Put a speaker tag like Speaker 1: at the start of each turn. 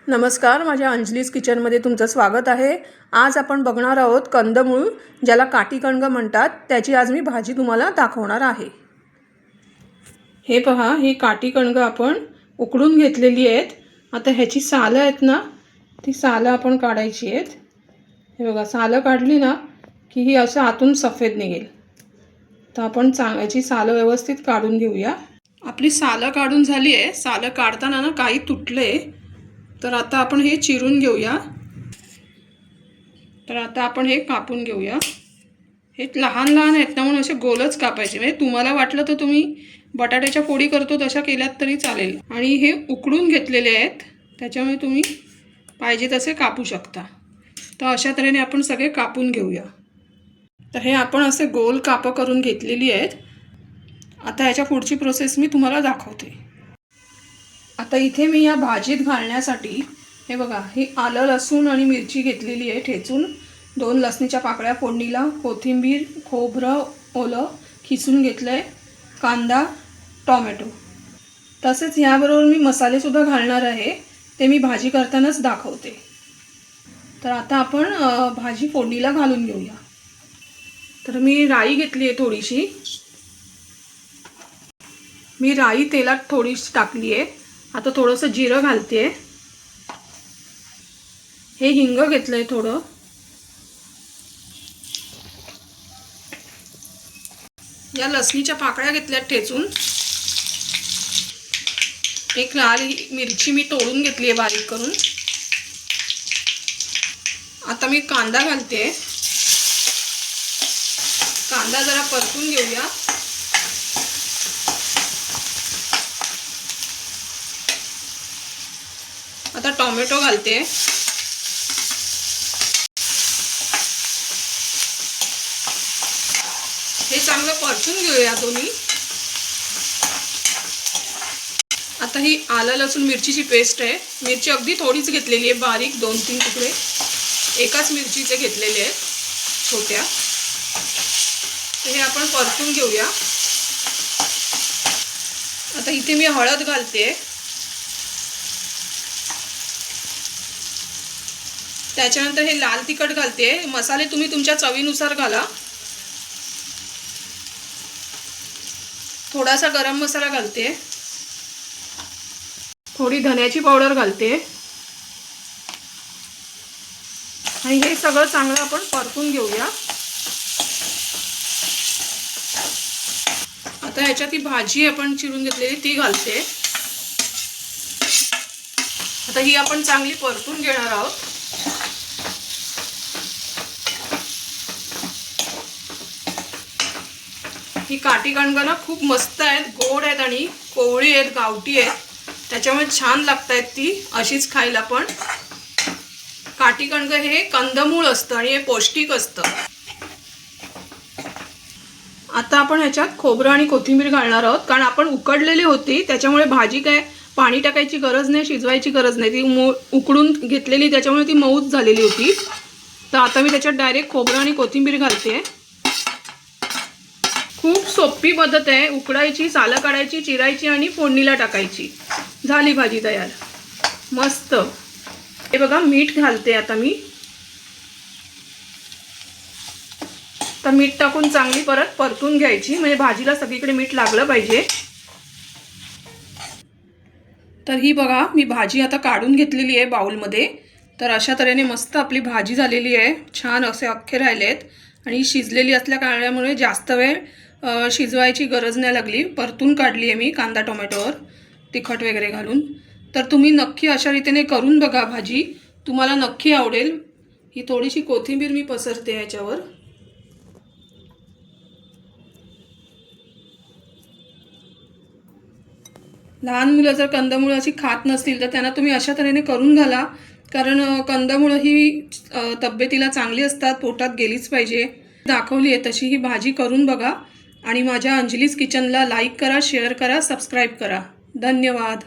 Speaker 1: नमस्कार, माझ्या अंजलीज किचनमध्ये तुमचं स्वागत आहे। आज आपण बघणार आहोत कंदमूळ, ज्याला काटीकणगं म्हणतात, त्याची आज मी भाजी तुम्हाला दाखवणार आहे। हे पहा, हे काटीकणगं आपण उकडून घेतलेली आहेत। आता ह्याची सालं आहेत ना, ती सालं आपण काढायची आहेत। हे बघा, सालं काढली ना की ही असं आतून सफेद निघेल। तर आपण याची सालं व्यवस्थित काढून घेऊया। आपली सालं काढून झाली आहे। सालं काढताना ना काही तुटले, तर आता आपण हे चिरून घेऊया। तर आता आपण हे कापून घेऊया। हे लहान लहान आहेत ना, म्हणून असे गोलच कापायचे। म्हणजे तुम्हाला वाटलं तर तुम्ही बटाट्याच्या फोडी करतो तशा केल्यात तरी चालेल। आणि हे उकडून घेतलेले आहेत, त्याच्यामुळे तुम्ही पाहिजे तसे कापू शकता। तर अशा तऱ्हेने आपण सगळे कापून घेऊया। तर हे आपण असे गोल कापं करून घेतलेली आहेत। आता ह्याच्या पुढची प्रोसेस मी तुम्हाला दाखवते। आता इथे मी या भाजीत घालण्यासाठी हे बघा, हे आलं लसूण आणि मिरची घेतलेली आहे ठेचून। 2 लसणीच्या पाकळ्या फोडणीला, कोथिंबीर, खोबरं ओलं खिसून घेतलंय, कांदा, टोमॅटो। तसेच याबरोबर मी मसाले सुद्धा घालणार आहे, ते मी भाजी करतानाच दाखवते। तर आता आपण भाजी फोडणीला घालून घेऊया। तर मी राई घेतली आहे थोडीशी। मी राई तेलात थोडीशी टाकली आहे। आता थोडंसं जिरं घालते। हे हिंग घेतलंय थोडं। या लसणीच्या पाकळ्या घेतल्यात ठेचून। एक लाल मिरची मी तोडून घेतली आहे बारीक करून। आता मी कांदा घालते। कांदा जरा परतून घेऊया। आता टोमॅटो घालते। हे चांगलं परतून घेऊया दोन्ही। आता ही आलं लसूण मिरचीची पेस्ट आहे। मिरची अगदी थोडीच घेतलेली आहे, बारीक 2-3 तुकडे एकाच मिरचीचे घेतलेले आहेत छोट्या। तर हे आपण परतून घेऊया। आता इथे मी हळद घालते। त्याच्यानंतर हे लाल तिखट घालते। मसाले तुम्ही तुमच्या चवीनुसार घाला। थोडासा गरम मसाला घालते। थोडी धन्याची पावडर घालते। आणि हे सगळं चांगलं आपण परतून घेऊया। आता ह्याच्यात ही भाजी आपण चिरून घेतलेली ती घालते। आता ही आपण चांगली परतून घेणार आहोत। ही काटीकणगं ना खूप मस्त आहेत, गोड आहेत आणि कोवळी आहेत, गावठी आहेत, त्याच्यामुळे छान लागतात ती अशीच खायला। पण काटीकणगं हे कंदमूळ असतं आणि हे पौष्टिक असतं। आता आपण ह्याच्यात खोबरं आणि कोथिंबीर घालणार आहोत, कारण आपण उकडलेली होती त्याच्यामुळे भाजी काय पाणी टाकायची गरज नाही, शिजवायची गरज नाही। ती उकडून घेतलेली त्याच्यामुळे ती मऊच झालेली होती। तर आता मी त्याच्यात डायरेक्ट खोबरं आणि कोथिंबीर घालते। खूप सोपी पद्धत आहे, उकडायची, सालं काढायची, चिरायची आणि फोडणीला टाकायची, झाली भाजी तयार मस्त। हे बघा, मीठ घालते आता मी। तर मीठ टाकून चांगली परत परतून घ्यायची, म्हणजे भाजीला सगळीकडे मीठ लागलं पाहिजे। तर ही बघा, मी भाजी आता काढून घेतलेली आहे बाउलमध्ये। तर अशा तऱ्हेने मस्त आपली भाजी झालेली आहे। छान असे अख्खे राहिलेत आणि शिजलेली असल्या कारणामुळे जास्त वेळ शिजवायची गरज नाही लागली। परतून काढली आहे मी कांदा टोमॅटोवर तिखट वगैरे घालून। तर तुम्ही नक्की अशा रीतीने करून बघा भाजी, तुम्हाला नक्की आवडेल। ही थोडीशी कोथिंबीर मी पसरते याच्यावर। लहान मुलं जर कंदमुळं अशी खात नसतील तर त्यांना तुम्ही अशा तऱ्हेने करून घाला, कारण कंदमुळं ही तब्येतीला चांगली असतात, पोटात गेलीच पाहिजे। दाखवली आहे तशी ही भाजी करून बघा आणि माझ्या अंजलीज किचनला लाईक करा, शेअर करा, सबस्क्राईब करा। धन्यवाद।